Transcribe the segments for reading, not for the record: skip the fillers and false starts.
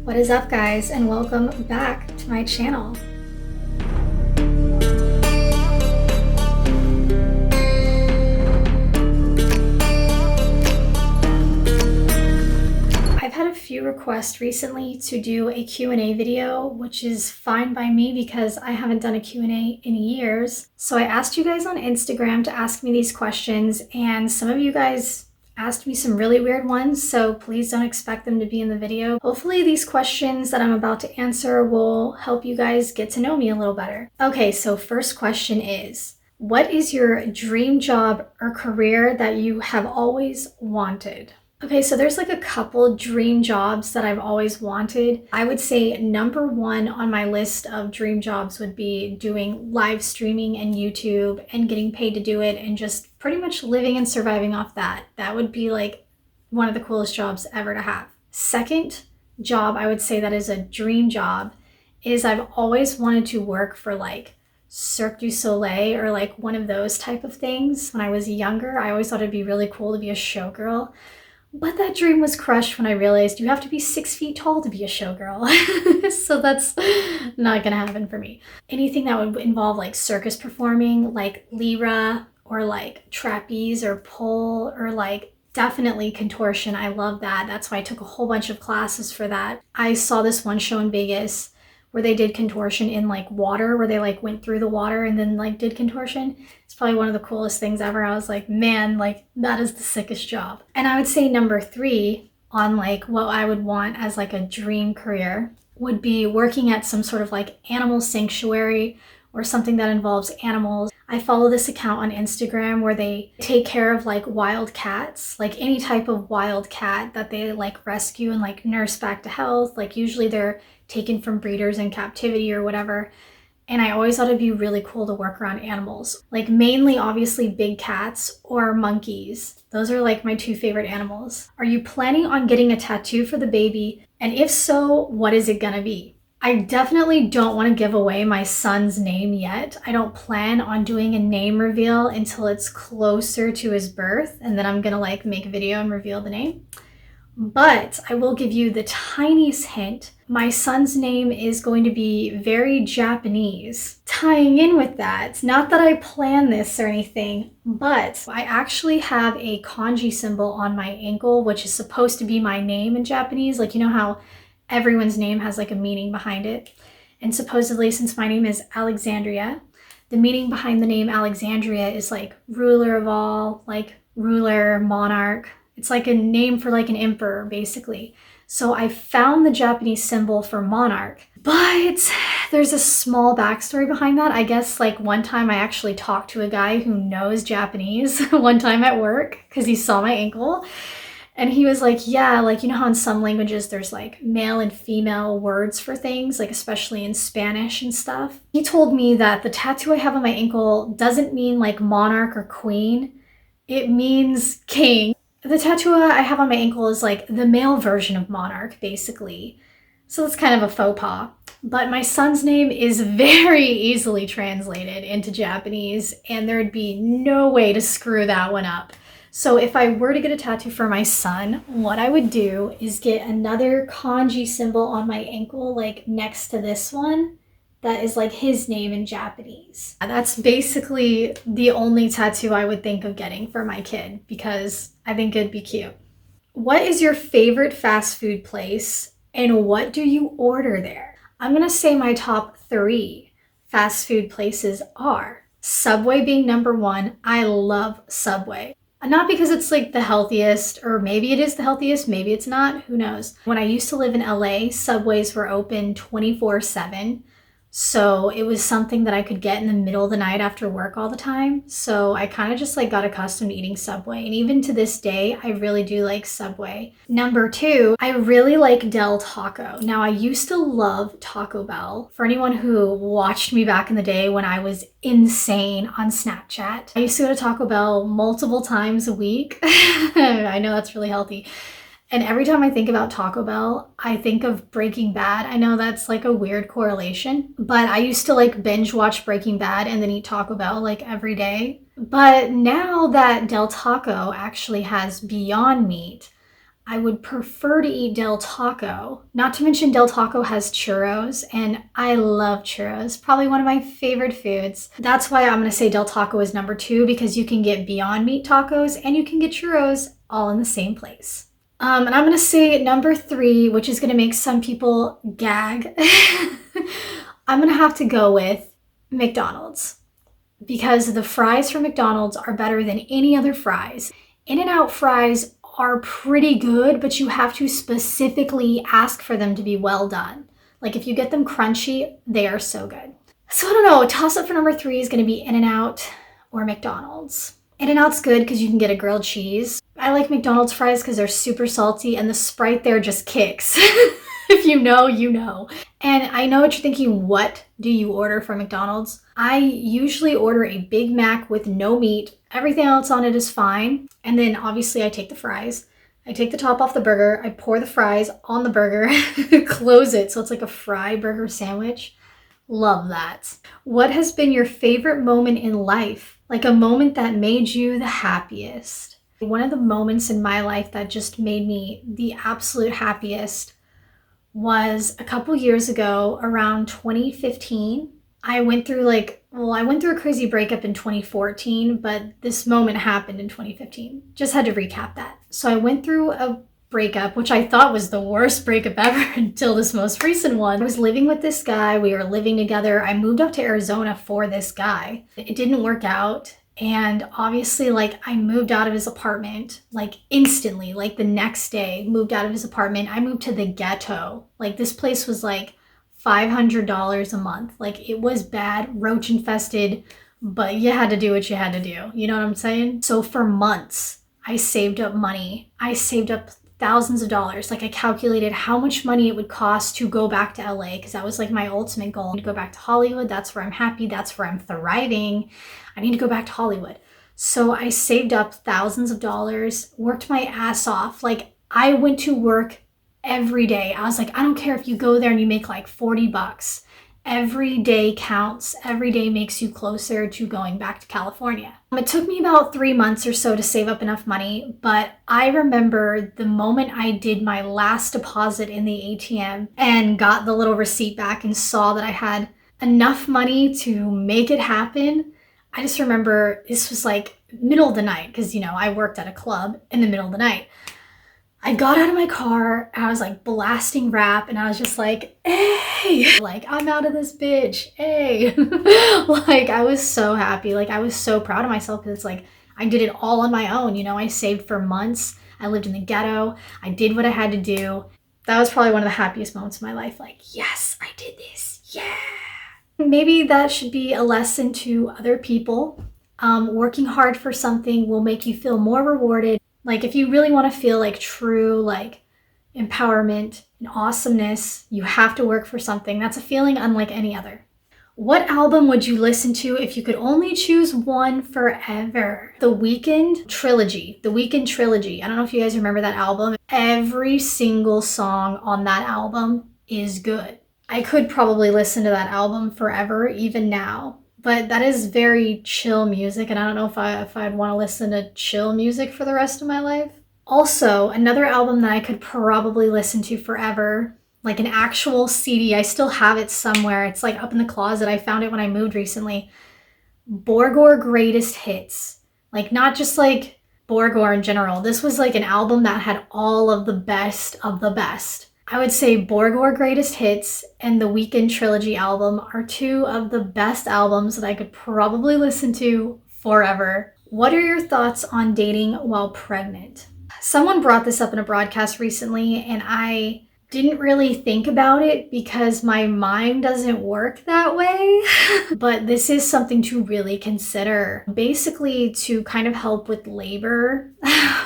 What is up, guys, and welcome back to my channel. I've had a few requests recently to do a Q&A video, which is fine by me because I haven't done a Q&A in years. So I asked you guys on Instagram to ask me these questions, and some of you guys asked me some really weird ones, so please don't expect them to be in the video. Hopefully these questions that I'm about to answer will help you guys get to know me a little better. Okay, so first question is, what is your dream job or career that you have always wanted? Okay, so there's like a couple dream jobs that I've always wanted. I would say number one on my list of dream jobs would be doing live streaming and YouTube and getting paid to do it and just pretty much living and surviving off that. That would be like one of the coolest jobs ever to have. Second job I would say that is a dream job is I've always wanted to work for like Cirque du Soleil or like one of those type of things. When I was younger, I always thought it'd be really cool to be a showgirl. But that dream was crushed when I realized you have to be 6 feet tall to be a showgirl. So that's not gonna happen for me. Anything that would involve like circus performing, like lyra or like trapeze or pole or like definitely contortion. I love that. That's why I took a whole bunch of classes for that. I saw this one show in Vegas where they did contortion in like water, where they like went through the water and then like did contortion. It's probably one of the coolest things ever. I was like, man, like that is the sickest job. And I would say number three on like what I would want as like a dream career would be working at some sort of like animal sanctuary or something that involves animals. I follow this account on Instagram where they take care of like wild cats, like any type of wild cat that they like rescue and like nurse back to health. Like usually they're taken from breeders in captivity or whatever. And I always thought it'd be really cool to work around animals, like mainly obviously big cats or monkeys. Those are like my two favorite animals. Are you planning on getting a tattoo for the baby? And if so, what is it gonna be? I definitely don't want to give away my son's name yet. I don't plan on doing a name reveal until it's closer to his birth, and then I'm gonna like make a video and reveal the name. But I will give you the tiniest hint. My son's name is going to be very Japanese. Tying in with that, not that I planned this or anything, but I actually have a kanji symbol on my ankle, which is supposed to be my name in Japanese. Like, you know how everyone's name has like a meaning behind it. And supposedly, since my name is Alexandria, the meaning behind the name Alexandria is like ruler of all, like ruler, monarch. It's like a name for like an emperor, basically. So I found the Japanese symbol for monarch, but there's a small backstory behind that. I guess like one time I actually talked to a guy who knows Japanese one time at work because he saw my ankle. And he was like, yeah, like, you know how in some languages there's like male and female words for things, like especially in Spanish and stuff. He told me that the tattoo I have on my ankle doesn't mean like monarch or queen. It means king. The tattoo I have on my ankle is like the male version of monarch, basically. So that's kind of a faux pas. But my son's name is very easily translated into Japanese, and there'd be no way to screw that one up. So if I were to get a tattoo for my son, what I would do is get another kanji symbol on my ankle, like next to this one, that is like his name in Japanese. That's basically the only tattoo I would think of getting for my kid because I think it'd be cute. What is your favorite fast food place and what do you order there? I'm gonna say my top 3 fast food places are Subway being number 1. I love Subway. Not because it's like the healthiest, or maybe it is the healthiest, maybe it's not, who knows. When I used to live in LA, Subways were open 24/7. So it was something that I could get in the middle of the night after work all the time. So I kind of just like got accustomed to eating Subway. And even to this day, I really do like Subway. Number 2, I really like Del Taco. Now I used to love Taco Bell. For anyone who watched me back in the day when I was insane on Snapchat, I used to go to Taco Bell multiple times a week. I know that's really healthy. And every time I think about Taco Bell, I think of Breaking Bad. I know that's like a weird correlation, but I used to like binge watch Breaking Bad and then eat Taco Bell like every day. But now that Del Taco actually has Beyond Meat, I would prefer to eat Del Taco. Not to mention Del Taco has churros, and I love churros. Probably one of my favorite foods. That's why I'm gonna say Del Taco is number 2, because you can get Beyond Meat tacos and you can get churros all in the same place. And I'm gonna say number 3, which is gonna make some people gag. I'm gonna have to go with McDonald's, because the fries from McDonald's are better than any other fries. In-N-Out fries are pretty good, but you have to specifically ask for them to be well done. Like if you get them crunchy, they are so good. So I don't know, a toss-up for number 3 is gonna be In-N-Out or McDonald's. In-N-Out's good because you can get a grilled cheese. I like McDonald's fries because they're super salty and the Sprite there just kicks. If you know, you know. And I know what you're thinking, what do you order from McDonald's? I usually order a Big Mac with no meat. Everything else on it is fine. And then obviously I take the fries. I take the top off the burger. I pour the fries on the burger, close it. So it's like a fry burger sandwich. Love that. What has been your favorite moment in life? Like a moment that made you the happiest? One of the moments in my life that just made me the absolute happiest was a couple years ago, around 2015. I went through a crazy breakup in 2014, but this moment happened in 2015. Just had to recap that. So I went through a breakup, which I thought was the worst breakup ever until this most recent one. I was living with this guy. We were living together. I moved up to Arizona for this guy. It didn't work out. And obviously, I moved out of his apartment, instantly, the next day, moved out of his apartment. I moved to the ghetto. This place was $500 a month. It was bad, roach infested, but you had to do what you had to do. You know what I'm saying? So for months, I saved up money. I saved up thousands of dollars. I calculated how much money it would cost to go back to LA, because that was my ultimate goal, to go back to Hollywood. That's where I'm happy. That's where I'm thriving. I need to go back to Hollywood. So I saved up thousands of dollars, worked my ass off. I went to work every day. I was I don't care if you go there and you make $40. Every day counts. Every day makes you closer to going back to California. It took me about 3 months or so to save up enough money, but I remember the moment I did my last deposit in the ATM and got the little receipt back and saw that I had enough money to make it happen. I just remember this was middle of the night, because, I worked at a club in the middle of the night. I got out of my car, and I was blasting rap, and I was just hey, I'm out of this bitch, hey. I was so happy. I was so proud of myself, because it's I did it all on my own. I saved for months. I lived in the ghetto. I did what I had to do. That was probably one of the happiest moments of my life. Yes, I did this. Yeah. Maybe that should be a lesson to other people. Working hard for something will make you feel more rewarded. If you really want to feel true, empowerment and awesomeness, you have to work for something. That's a feeling unlike any other. What album would you listen to if you could only choose one forever? The Weeknd Trilogy. The Weeknd Trilogy. I don't know if you guys remember that album. Every single song on that album is good. I could probably listen to that album forever, even now. But that is very chill music, and I don't know if I'd want to listen to chill music for the rest of my life. Also, another album that I could probably listen to forever, an actual CD, I still have it somewhere. It's up in the closet. I found it when I moved recently. Borgore Greatest Hits. Not just Borgore in general. This was an album that had all of the best of the best. I would say Borgore Greatest Hits and the Weeknd Trilogy album are 2 of the best albums that I could probably listen to forever. What are your thoughts on dating while pregnant? Someone brought this up in a broadcast recently, and I didn't really think about it because my mind doesn't work that way. But this is something to really consider. Basically, to kind of help with labor.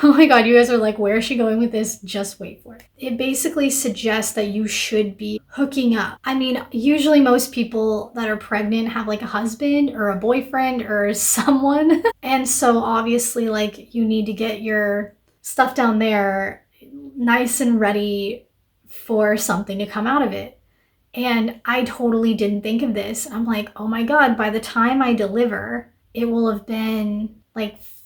Oh my God, you guys are where is she going with this? Just wait for it. It basically suggests that you should be hooking up. I mean, usually most people that are pregnant have a husband or a boyfriend or someone. And so obviously you need to get your stuff down there nice and ready for something to come out of it. And I totally didn't think of this. I'm oh my God, by the time I deliver, it will have been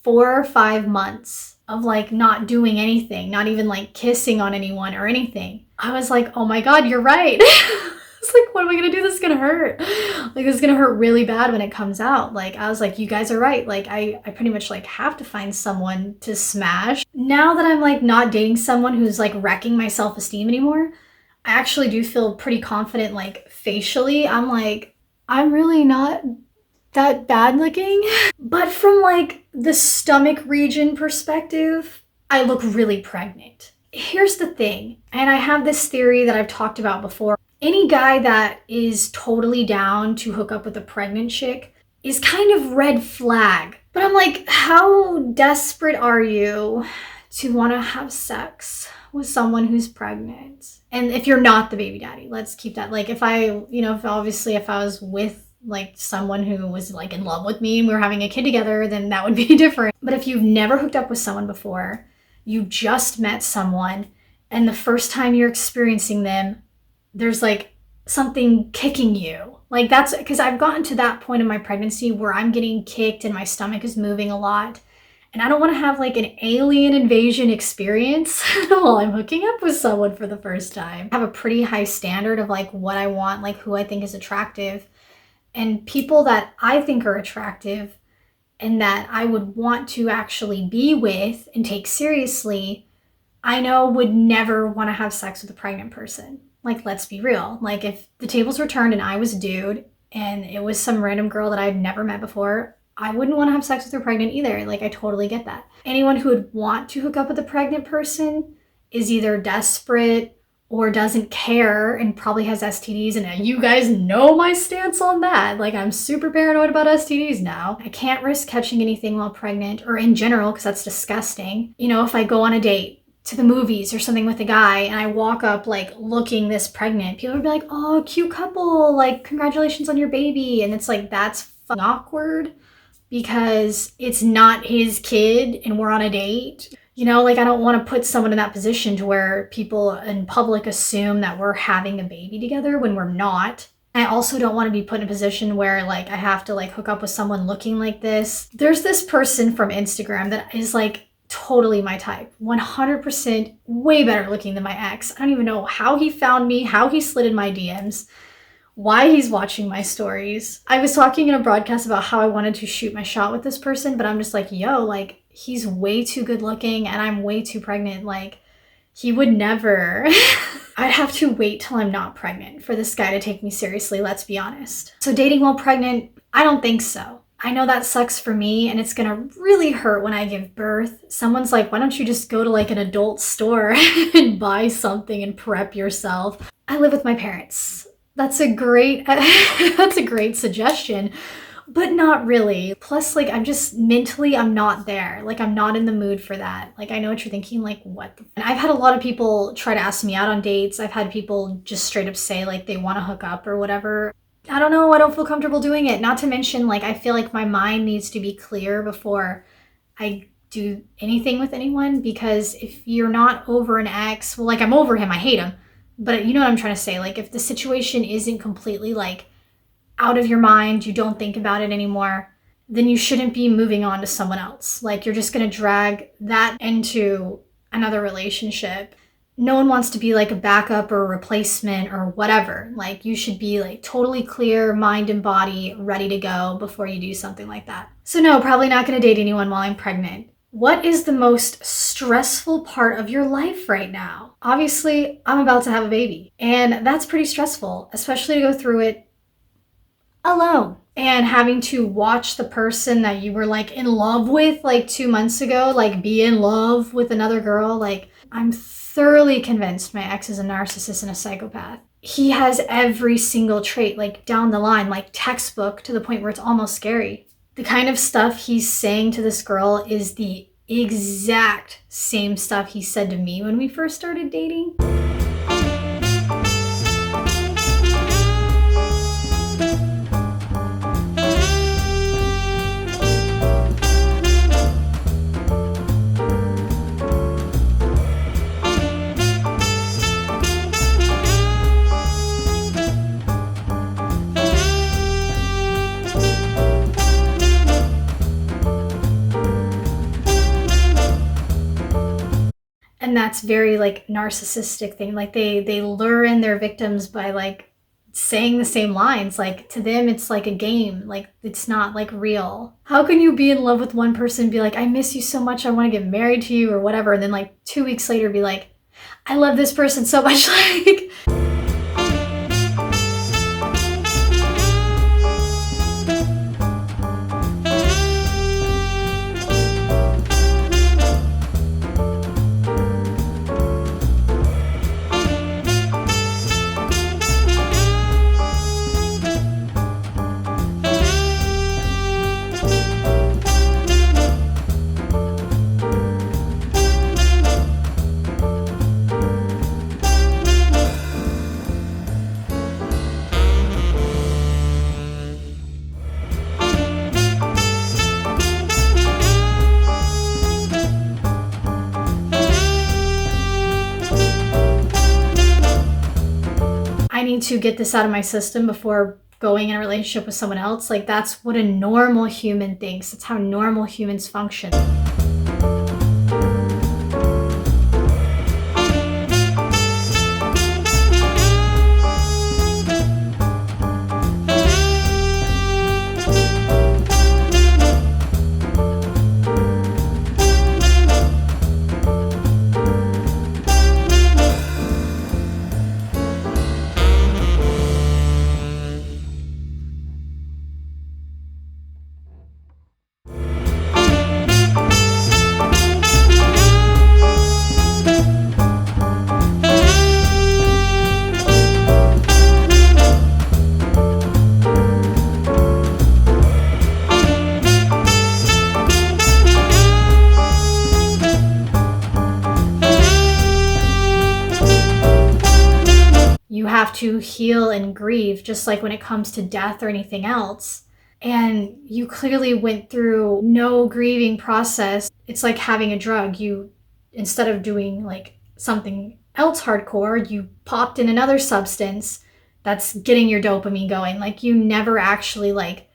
4 or 5 months. of like not doing anything, not even like kissing on anyone or anything. I was like, oh my God, you're right. It's like, what am I gonna do? This is gonna hurt. Like, this is gonna hurt really bad when it comes out. Like, I was like, you guys are right. Like, I pretty much like have to find someone to smash. Now that I'm like not dating someone who's like wrecking my self-esteem anymore, I actually do feel pretty confident, like facially. I'm like, I'm really not that bad looking. But from like the stomach region perspective, I look really pregnant. Here's the thing, and I have this theory that I've talked about before. Any guy that is totally down to hook up with a pregnant chick is kind of red flag. But I'm like, how desperate are you to want to have sex with someone who's pregnant? And if you're not the baby daddy, let's keep that. Like, if I was with like someone who was like in love with me and we were having a kid together, then that would be different. But if you've never hooked up with someone before, you just met someone, and the first time you're experiencing them, there's like something kicking you. Like, that's because I've gotten to that point in my pregnancy where I'm getting kicked and my stomach is moving a lot. And I don't want to have like an alien invasion experience while I'm hooking up with someone for the first time. I have a pretty high standard of like what I want, like who I think is attractive. And people that I think are attractive and that I would want to actually be with and take seriously, I know would never want to have sex with a pregnant person. Like, let's be real. Like, if the tables were turned and I was a dude and it was some random girl that I'd never met before, I wouldn't want to have sex with her pregnant either. Like, I totally get that. Anyone who would want to hook up with a pregnant person is either desperate or doesn't care and probably has STDs. And you guys know my stance on that. Like, I'm super paranoid about STDs now. I can't risk catching anything while pregnant, or in general, because that's disgusting. You know, if I go on a date to the movies or something with a guy and I walk up like looking this pregnant, people would be like, oh, cute couple, like congratulations on your baby. And it's like, that's awkward because it's not his kid and we're on a date. You know, like, I don't want to put someone in that position to where people in public assume that we're having a baby together when we're not. I also don't want to be put in a position where like I have to like hook up with someone looking like this. There's this person from Instagram that is like totally my type, 100% way better looking than my ex. I don't even know how he found me, how he slid in my DMs, why he's watching my stories. I was talking in a broadcast about how I wanted to shoot my shot with this person, but I'm just like, yo, like, he's way too good looking and I'm way too pregnant. Like, he would never. I'd have to wait till I'm not pregnant for this guy to take me seriously, let's be honest. So dating while pregnant, I don't think so. I know that sucks for me and it's gonna really hurt when I give birth. Someone's like, why don't you just go to like an adult store and buy something and prep yourself? I live with my parents. That's a great suggestion, but not really. Plus, like, I'm just mentally, I'm not there. Like, I'm not in the mood for that. Like, I know what you're thinking, like, what? And I've had a lot of people try to ask me out on dates. I've had people just straight up say like they want to hook up or whatever. I don't know, I don't feel comfortable doing it. Not to mention, like, I feel like my mind needs to be clear before I do anything with anyone, because if you're not over an ex, well, like, I'm over him, I hate him, but you know what I'm trying to say. Like, if the situation isn't completely, like, out of your mind, you don't think about it anymore, then you shouldn't be moving on to someone else. Like, you're just gonna drag that into another relationship. No one wants to be like a backup or a replacement or whatever. Like, you should be like totally clear, mind and body, ready to go before you do something like that. So no, probably not going to date anyone while I'm pregnant. What is the most stressful part of your life right now? Obviously, I'm about to have a baby, and that's pretty stressful, especially to go through it alone and having to watch the person that you were like in love with like 2 months ago, like be in love with another girl. Like, I'm thoroughly convinced my ex is a narcissist and a psychopath. He has every single trait, like down the line, like textbook, to the point where it's almost scary. The kind of stuff he's saying to this girl is the exact same stuff he said to me when we first started dating. that's very like narcissistic thing. Like they lure in their victims by like saying the same lines. Like to them it's like a game, like it's not like real. How can you be in love with one person and be like, I miss you so much, I want to get married to you or whatever, and then like 2 weeks later be like, I love this person so much. Like I need to get this out of my system before going in a relationship with someone else. Like that's what a normal human thinks. That's how normal humans function. You have to heal and grieve, just like when it comes to death or anything else. And you clearly went through no grieving process. It's like having a drug. You, instead of doing like something else hardcore, you popped in another substance that's getting your dopamine going. Like you never actually like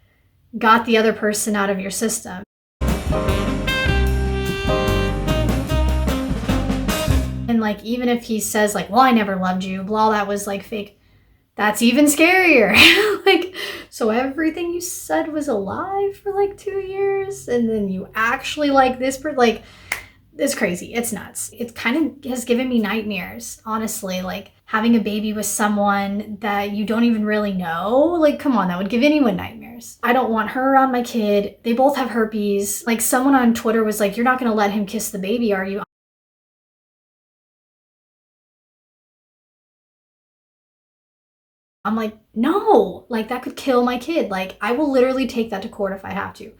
got the other person out of your system. And like, even if he says like, well, I never loved you, blah, that was like fake, that's even scarier. Like, so everything you said was a lie for like 2 years, and then you actually like this person, like, it's crazy. It's nuts. It kind of has given me nightmares, honestly, like having a baby with someone that you don't even really know. Like, come on, that would give anyone nightmares. I don't want her around my kid. They both have herpes. Like someone on Twitter was like, you're not going to let him kiss the baby, are you? I'm like, no, like that could kill my kid. Like I will literally take that to court if I have to.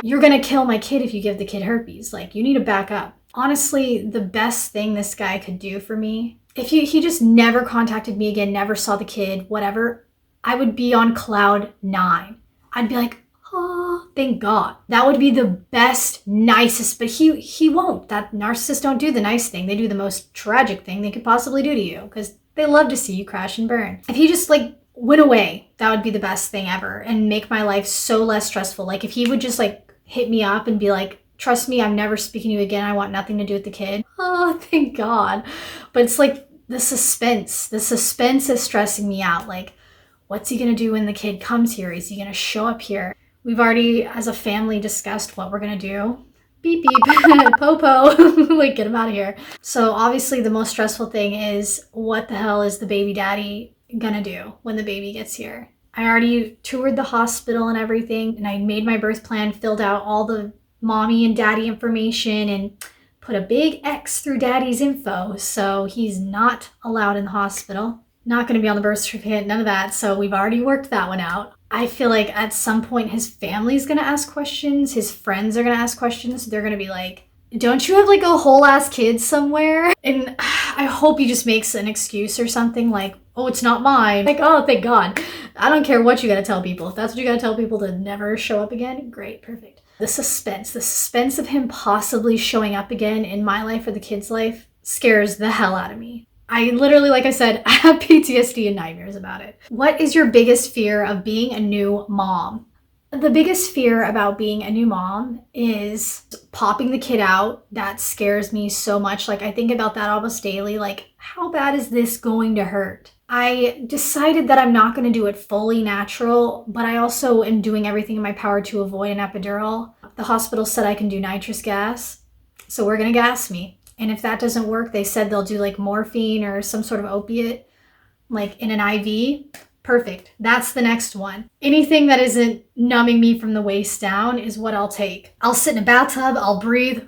You're gonna kill my kid if you give the kid herpes. Like you need to back up. Honestly, the best thing this guy could do for me, if he just never contacted me again, never saw the kid, whatever, I would be on cloud 9. I'd be like, oh, thank God. That would be the best, nicest, but he won't. That narcissists don't do the nice thing. They do the most tragic thing they could possibly do to you because they love to see you crash and burn. If he just like went away, that would be the best thing ever and make my life so less stressful. Like if he would just like hit me up and be like, trust me, I'm never speaking to you again. I want nothing to do with the kid. Oh, thank God. But it's like the suspense. The suspense is stressing me out. Like, what's he gonna do when the kid comes here? Is he gonna show up here? We've already, as a family, discussed what we're gonna do. Beep, beep, po-po, like get him out of here. So obviously the most stressful thing is what the hell is the baby daddy gonna do when the baby gets here? I already toured the hospital and everything, and I made my birth plan, filled out all the mommy and daddy information, and put a big X through daddy's info. So he's not allowed in the hospital. Not gonna be on the birth certificate, none of that. So we've already worked that one out. I feel like at some point his family's gonna ask questions, his friends are gonna ask questions. They're gonna be like, don't you have like a whole ass kid somewhere? And I hope he just makes an excuse or something like, oh, it's not mine. Like, oh, thank God. I don't care what you gotta tell people. If that's what you gotta tell people to never show up again, great, perfect. The suspense of him possibly showing up again in my life or the kid's life scares the hell out of me. I literally, like I said, I have PTSD and nightmares about it. What is your biggest fear of being a new mom? The biggest fear about being a new mom is popping the kid out. That scares me so much. Like, I think about that almost daily. Like, how bad is this going to hurt? I decided that I'm not going to do it fully natural, but I also am doing everything in my power to avoid an epidural. The hospital said I can do nitrous gas, so we're going to gas me. And if that doesn't work, they said they'll do like morphine or some sort of opiate, like in an IV. Perfect. That's the next one. Anything that isn't numbing me from the waist down is what I'll take. I'll sit in a bathtub, I'll breathe,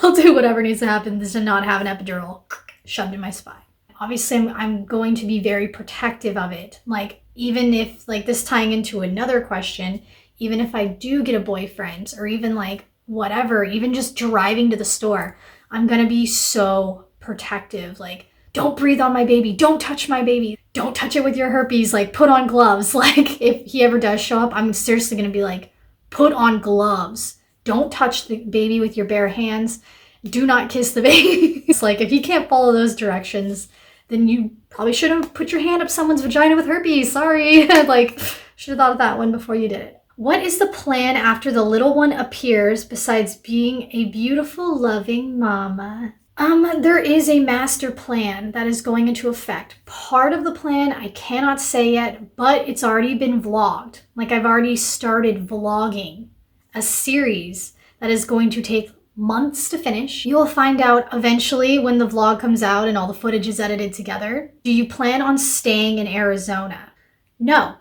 I'll do whatever needs to happen to not have an epidural shoved in my spine. Obviously, I'm going to be very protective of it. Like, even if, like, this tying into another question, even if I do get a boyfriend or even like whatever, even just driving to the store, I'm gonna be so protective. Like, don't breathe on my baby. Don't touch my baby. Don't touch it with your herpes. Like, put on gloves. Like, if he ever does show up, I'm seriously going to be like, put on gloves. Don't touch the baby with your bare hands. Do not kiss the baby. It's like, if you can't follow those directions, then you probably shouldn't have put your hand up someone's vagina with herpes. Sorry. Like, should have thought of that one before you did it. What is the plan after the little one appears besides being a beautiful, loving mama? There is a master plan that is going into effect. Part of the plan I cannot say yet, but it's already been vlogged. Like, I've already started vlogging a series that is going to take months to finish. You'll find out eventually when the vlog comes out and all the footage is edited together. Do you plan on staying in Arizona? No.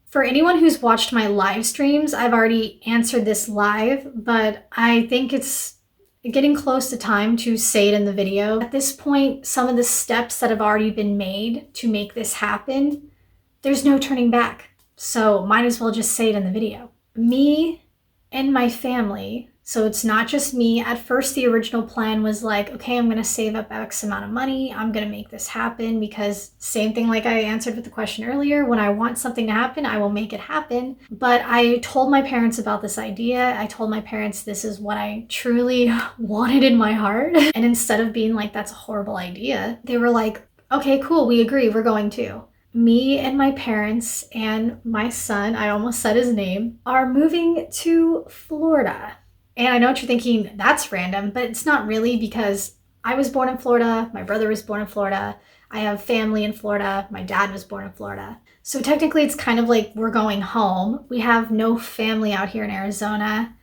For anyone who's watched my live streams, I've already answered this live, but I think it's getting close to time to say it in the video. At this point, some of the steps that have already been made to make this happen, there's no turning back. So might as well just say it in the video. Me and my family, so it's not just me. At first, the original plan was like, okay, I'm gonna save up X amount of money. I'm gonna make this happen because same thing like I answered with the question earlier, when I want something to happen, I will make it happen. But I told my parents about this idea. I told my parents this is what I truly wanted in my heart. And instead of being like, that's a horrible idea, they were like, okay, cool, we agree, we're going to. Me and my parents and my son, I almost said his name, are moving to Florida. And I know what you're thinking, that's random, but it's not really, because I was born in Florida, my brother was born in Florida, I have family in Florida, my dad was born in Florida. So technically it's kind of like we're going home. We have no family out here in Arizona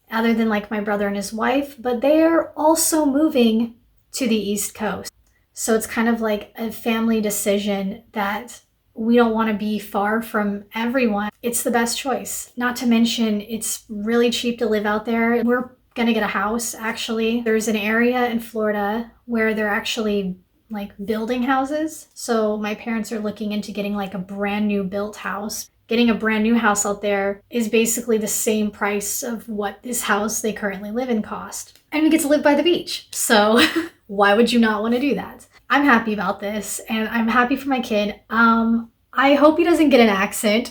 other than like my brother and his wife, but they are also moving to the East Coast. So it's kind of like a family decision that we don't want to be far from everyone. It's the best choice. Not to mention, it's really cheap to live out there. We're gonna get a house, actually. There's an area in Florida where they're actually like building houses. So my parents are looking into getting like a brand new built house. Getting a brand new house out there is basically the same price of what this house they currently live in cost. And we get to live by the beach. So why would you not want to do that? I'm happy about this, and I'm happy for my kid. I hope he doesn't get an accent,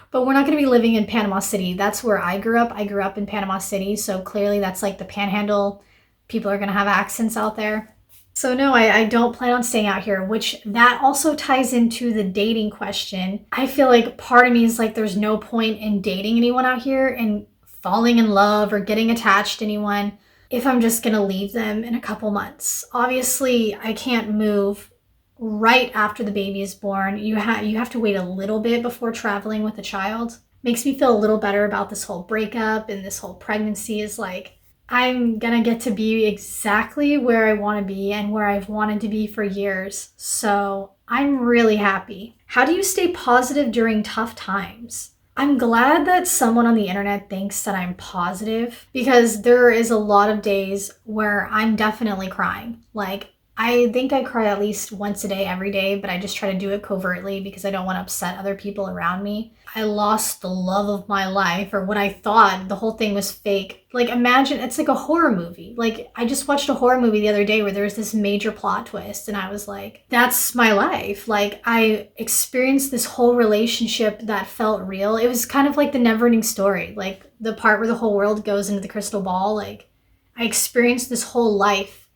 but we're not going to be living in Panama City. That's where I grew up. I grew up in Panama City, so clearly that's like the panhandle. People are going to have accents out there. So no, I don't plan on staying out here, which that also ties into the dating question. I feel like part of me is like, there's no point in dating anyone out here and falling in love or getting attached to anyone if I'm just gonna leave them in a couple months. Obviously, I can't move right after the baby is born. You have to wait a little bit before traveling with a child. Makes me feel a little better about this whole breakup and this whole pregnancy. Is like, I'm gonna get to be exactly where I want to be and where I've wanted to be for years. So I'm really happy. How do you stay positive during tough times? I'm glad that someone on the internet thinks that I'm positive, because there is a lot of days where I'm definitely crying. Like, I think I cry at least once a day, every day, but I just try to do it covertly because I don't want to upset other people around me. I lost the love of my life, or what I thought. The whole thing was fake. Like, imagine, it's like a horror movie. Like, I just watched a horror movie the other day where there was this major plot twist, and I was like, that's my life. Like, I experienced this whole relationship that felt real. It was kind of like the never-ending story. Like, the part where the whole world goes into the crystal ball. Like, I experienced this whole life,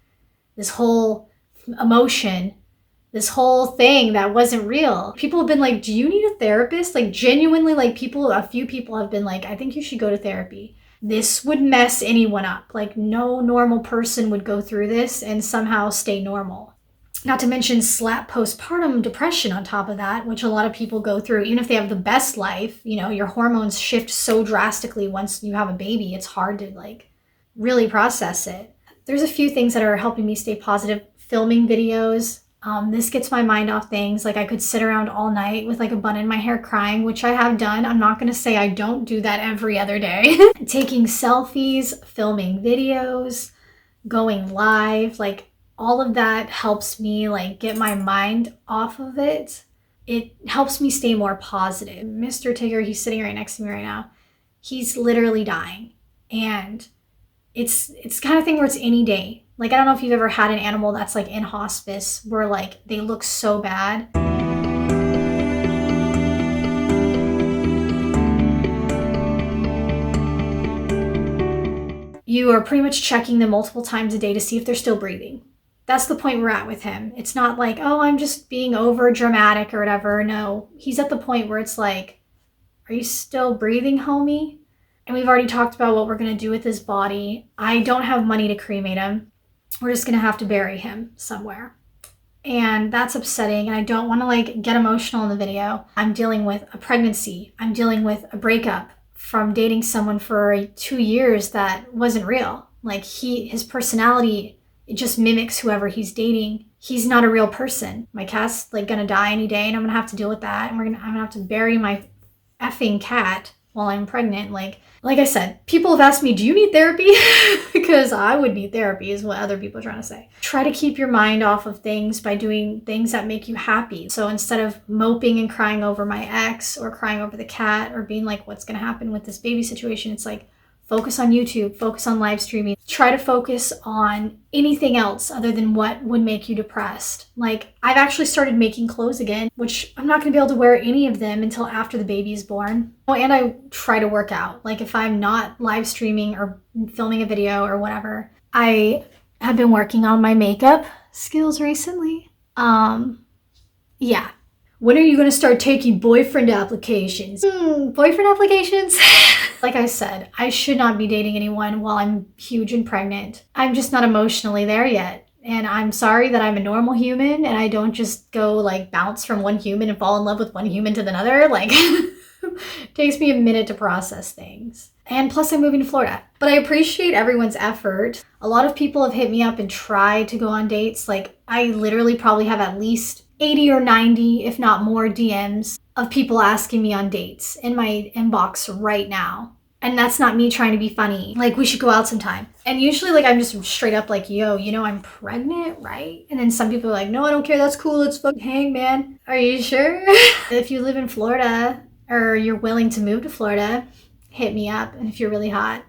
this whole emotion this whole thing that wasn't real. People have been like, do you need a therapist? Like genuinely, like a few people have been like, I think you should go to therapy. This would mess anyone up. Like no normal person would go through this and somehow stay normal. Not to mention slap postpartum depression on top of that, which a lot of people go through. Even if they have the best life, you know, your hormones shift so drastically once you have a baby, it's hard to like really process it. There's a few things that are helping me stay positive. Filming videos. This gets my mind off things. Like I could sit around all night with like a bun in my hair crying, which I have done. I'm not going to say I don't do that every other day. Taking selfies, filming videos, going live, like all of that helps me like get my mind off of it. It helps me stay more positive. Mr. Tigger, he's sitting right next to me right now. He's literally dying. And it's kind of thing where it's any day. Like, I don't know if you've ever had an animal that's like in hospice where like they look so bad. You are pretty much checking them multiple times a day to see if they're still breathing. That's the point we're at with him. It's not like, oh, I'm just being over dramatic or whatever. No, he's at the point where it's like, are you still breathing, homie? And we've already talked about what we're going to do with his body. I don't have money to cremate him. We're just going to have to bury him somewhere. And that's upsetting. And I don't want to like get emotional in the video. I'm dealing with a pregnancy. I'm dealing with a breakup from dating someone for 2 years that wasn't real. Like his personality, it just mimics whoever he's dating. He's not a real person. My cat's like gonna die any day and I'm gonna have to deal with that. And I'm gonna have to bury my effing cat while I'm pregnant. Like I said, people have asked me, do you need therapy? Because I would need therapy is what other people are trying to say. Try to keep your mind off of things by doing things that make you happy. So instead of moping and crying over my ex or crying over the cat or being like, what's gonna happen with this baby situation? It's like, focus on YouTube, focus on live streaming. Try to focus on anything else other than what would make you depressed. Like, I've actually started making clothes again, which I'm not gonna be able to wear any of them until after the baby is born. Oh, and I try to work out. Like, if I'm not live streaming or filming a video or whatever, I have been working on my makeup skills recently. Yeah. When are you gonna start taking boyfriend applications? Boyfriend applications? Like I said, I should not be dating anyone while I'm huge and pregnant. I'm just not emotionally there yet. And I'm sorry that I'm a normal human and I don't just go like bounce from one human and fall in love with one human to another. Like, it takes me a minute to process things. And plus I'm moving to Florida. But I appreciate everyone's effort. A lot of people have hit me up and tried to go on dates. Like, I literally probably have at least 80 or 90, if not more, DMs of people asking me on dates in my inbox right now. And that's not me trying to be funny. Like, we should go out sometime. And usually, like, I'm just straight up like, yo, you know I'm pregnant, right? And then some people are like, no, I don't care. That's cool. Let's fucking hang, man. Are you sure? If you live in Florida or you're willing to move to Florida, hit me up. And if you're really hot,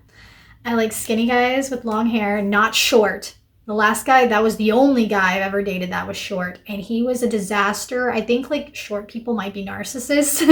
I like skinny guys with long hair, not short. The last guy, that was the only guy I've ever dated that was short. And he was a disaster. I think like short people might be narcissists.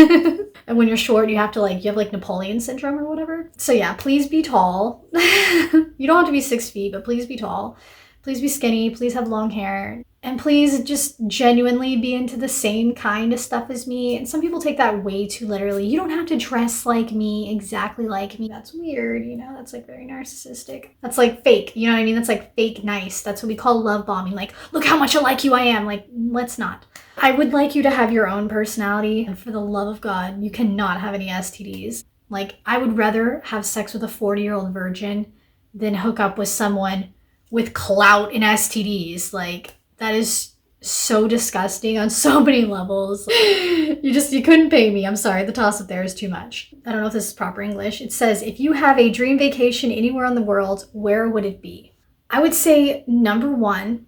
And when you're short, you have like Napoleon syndrome or whatever. So yeah, please be tall. You don't have to be 6 feet, but please be tall. Please be skinny. Please have long hair. And please just genuinely be into the same kind of stuff as me. And some people take that way too literally. You don't have to dress like me, exactly like me. That's weird, you know? That's like very narcissistic. That's like fake, you know what I mean? That's like fake nice. That's what we call love bombing. Like, look how much like you I am. Like, let's not. I would like you to have your own personality. And for the love of God, you cannot have any STDs. Like, I would rather have sex with a 40-year-old virgin than hook up with someone with clout and STDs. Like, that is so disgusting on so many levels. You couldn't pay me. I'm sorry. The toss up there is too much. I don't know if this is proper English. It says, if you have a dream vacation anywhere in the world, where would it be? I would say number one,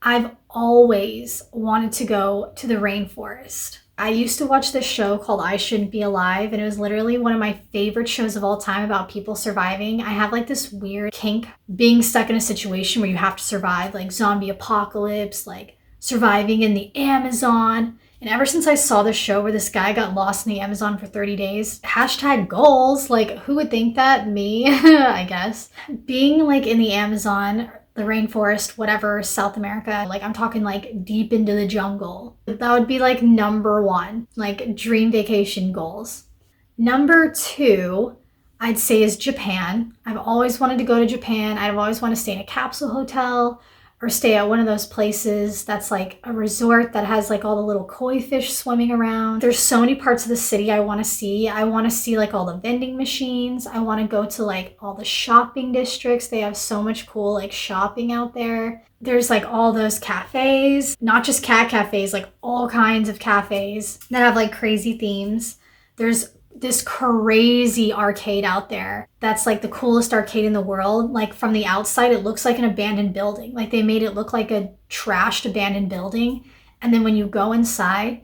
I've always wanted to go to the rainforest. I used to watch this show called I Shouldn't Be Alive, and it was literally one of my favorite shows of all time about people surviving. I have like this weird kink being stuck in a situation where you have to survive, like zombie apocalypse, like surviving in the Amazon. And ever since I saw the show where this guy got lost in the Amazon for 30 days, hashtag goals, like who would think that? Me, I guess. Being like in the Amazon the rainforest, whatever, South America. Like I'm talking like deep into the jungle. That would be like number one, like dream vacation goals. Number two, I'd say is Japan. I've always wanted to go to Japan. I've always wanted to stay in a capsule hotel or stay at one of those places that's like a resort that has like all the little koi fish swimming around. There's so many parts of the city I want to see. I want to see like all the vending machines. I want to go to like all the shopping districts. They have so much cool like shopping out there. There's like all those cafes, not just cat cafes, like all kinds of cafes that have like crazy themes. There's this crazy arcade out there that's like the coolest arcade in the world. Like from the outside, it looks like an abandoned building. Like they made it look like a trashed abandoned building. And then when you go inside,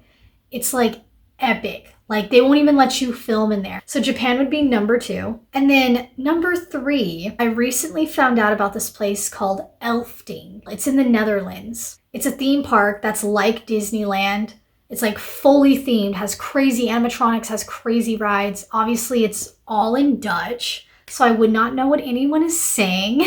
it's like epic. Like they won't even let you film in there. So Japan would be number two. And then number three, I recently found out about this place called Elfting. It's in the Netherlands. It's a theme park that's like Disneyland. It's like fully themed, has crazy animatronics, has crazy rides. Obviously, it's all in Dutch, so I would not know what anyone is saying.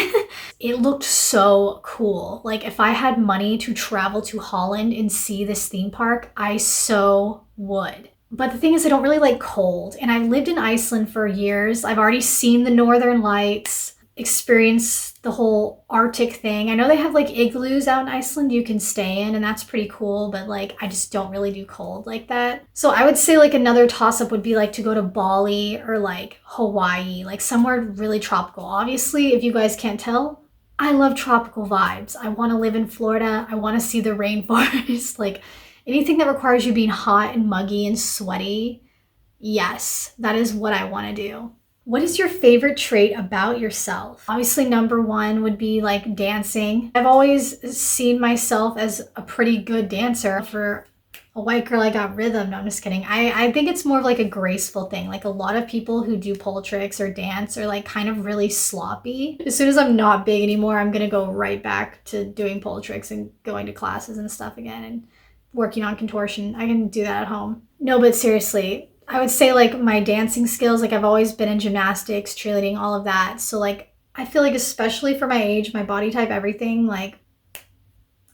It looked so cool. Like if I had money to travel to Holland and see this theme park, I so would. But the thing is, I don't really like cold. And I've lived in Iceland for years. I've already seen the Northern Lights, experienced the whole Arctic thing. I know they have like igloos out in Iceland you can stay in, and that's pretty cool, but like I just don't really do cold like that. So I would say like another toss-up would be like to go to Bali or like Hawaii, like somewhere really tropical. Obviously, if you guys can't tell, I love tropical vibes. I want to live in Florida. I want to see the rainforest. Like anything that requires you being hot and muggy and sweaty, yes, that is what I want to do. What is your favorite trait about yourself? Obviously, number one would be like dancing. I've always seen myself as a pretty good dancer. For a white girl, I got rhythm. No, I'm just kidding. I think it's more of like a graceful thing. Like a lot of people who do pole tricks or dance are like kind of really sloppy. As soon as I'm not big anymore, I'm gonna go right back to doing pole tricks and going to classes and stuff again and working on contortion. I can do that at home. No, but seriously, I would say like my dancing skills, like I've always been in gymnastics, cheerleading, all of that. So like, I feel like especially for my age, my body type, everything, like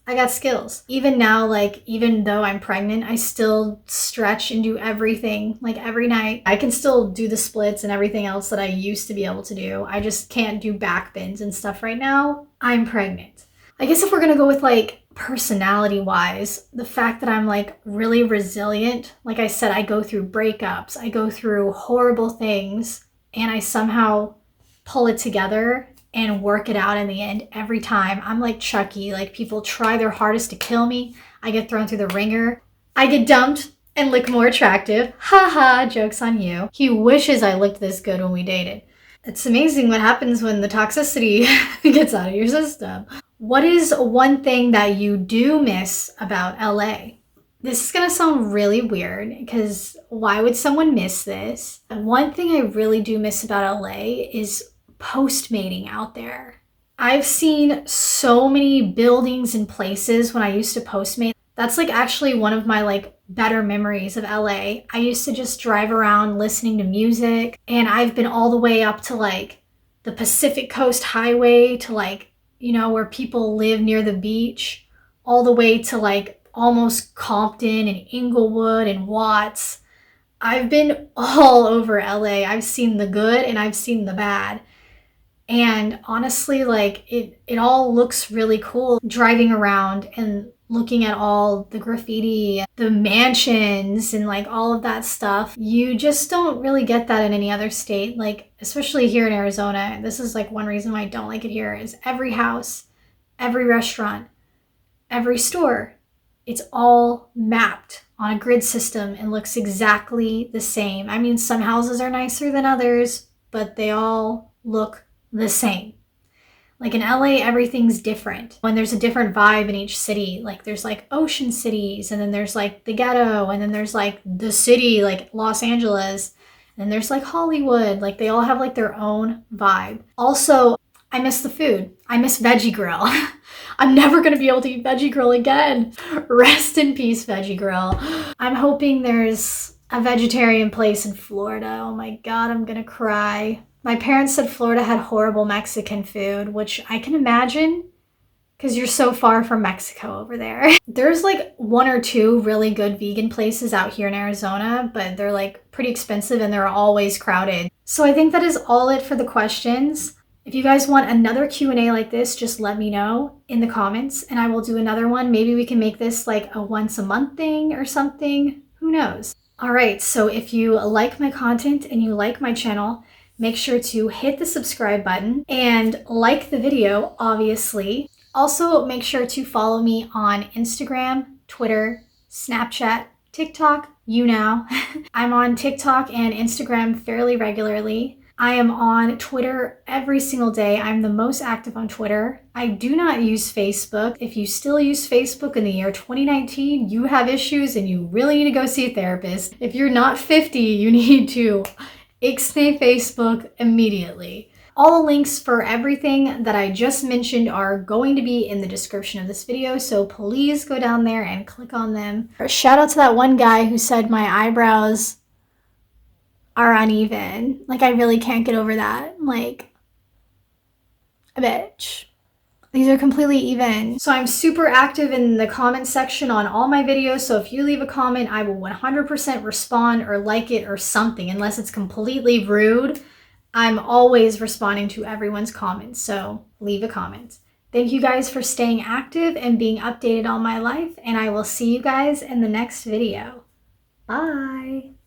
I got skills. Even now, like even though I'm pregnant, I still stretch and do everything like every night. I can still do the splits and everything else that I used to be able to do. I just can't do back bends and stuff right now. I'm pregnant. I guess if we're gonna go with like personality wise, the fact that I'm like really resilient, like I said, I go through breakups, I go through horrible things, and I somehow pull it together and work it out in the end every time. I'm like Chucky, like people try their hardest to kill me, I get thrown through the ringer, I get dumped and look more attractive. Haha, joke's on you. He wishes I looked this good when we dated. It's amazing what happens when the toxicity gets out of your system. What is one thing that you do miss about LA? This is gonna sound really weird because why would someone miss this? One thing I really do miss about LA is postmating out there. I've seen so many buildings and places when I used to postmate. That's like actually one of my like better memories of LA. I used to just drive around listening to music, and I've been all the way up to like the Pacific Coast Highway to like, you know, where people live near the beach, all the way to like almost Compton and Inglewood and Watts. I've been all over LA. I've seen the good and I've seen the bad. And honestly, like it all looks really cool driving around and looking at all the graffiti, the mansions, and like all of that stuff. You just don't really get that in any other state. Like, especially here in Arizona, this is like one reason why I don't like it here, is every house, every restaurant, every store, it's all mapped on a grid system and looks exactly the same. I mean, some houses are nicer than others, but they all look the same. Like in LA, everything's different. When there's a different vibe in each city, like there's like ocean cities, and then there's like the ghetto, and then there's like the city, like Los Angeles, and there's like Hollywood. Like they all have like their own vibe. Also, I miss the food. I miss Veggie Grill. I'm never gonna be able to eat Veggie Grill again. Rest in peace, Veggie Grill. I'm hoping there's a vegetarian place in Florida. Oh my God, I'm gonna cry. My parents said Florida had horrible Mexican food, which I can imagine because you're so far from Mexico over there. There's like 1 or 2 really good vegan places out here in Arizona, but they're like pretty expensive and they're always crowded. So I think that is all it for the questions. If you guys want another Q&A like this, just let me know in the comments and I will do another one. Maybe we can make this like a once a month thing or something. Who knows? All right, so if you like my content and you like my channel, make sure to hit the subscribe button and like the video, obviously. Also, make sure to follow me on Instagram, Twitter, Snapchat, TikTok, you know. I'm on TikTok and Instagram fairly regularly. I am on Twitter every single day. I'm the most active on Twitter. I do not use Facebook. If you still use Facebook in the year 2019, you have issues and you really need to go see a therapist. If you're not 50, you need to ixnay Facebook immediately. All the links for everything that I just mentioned are going to be in the description of this video, so please go down there and click on them. Shout out to that one guy who said my eyebrows are uneven. Like, I really can't get over that. Like, a bitch. These are completely even. So I'm super active in the comment section on all my videos, so if you leave a comment, I will 100% respond or like it or something, unless it's completely rude. I'm always responding to everyone's comments, so leave a comment. Thank you guys for staying active and being updated on my life, and I will see you guys in the next video. Bye!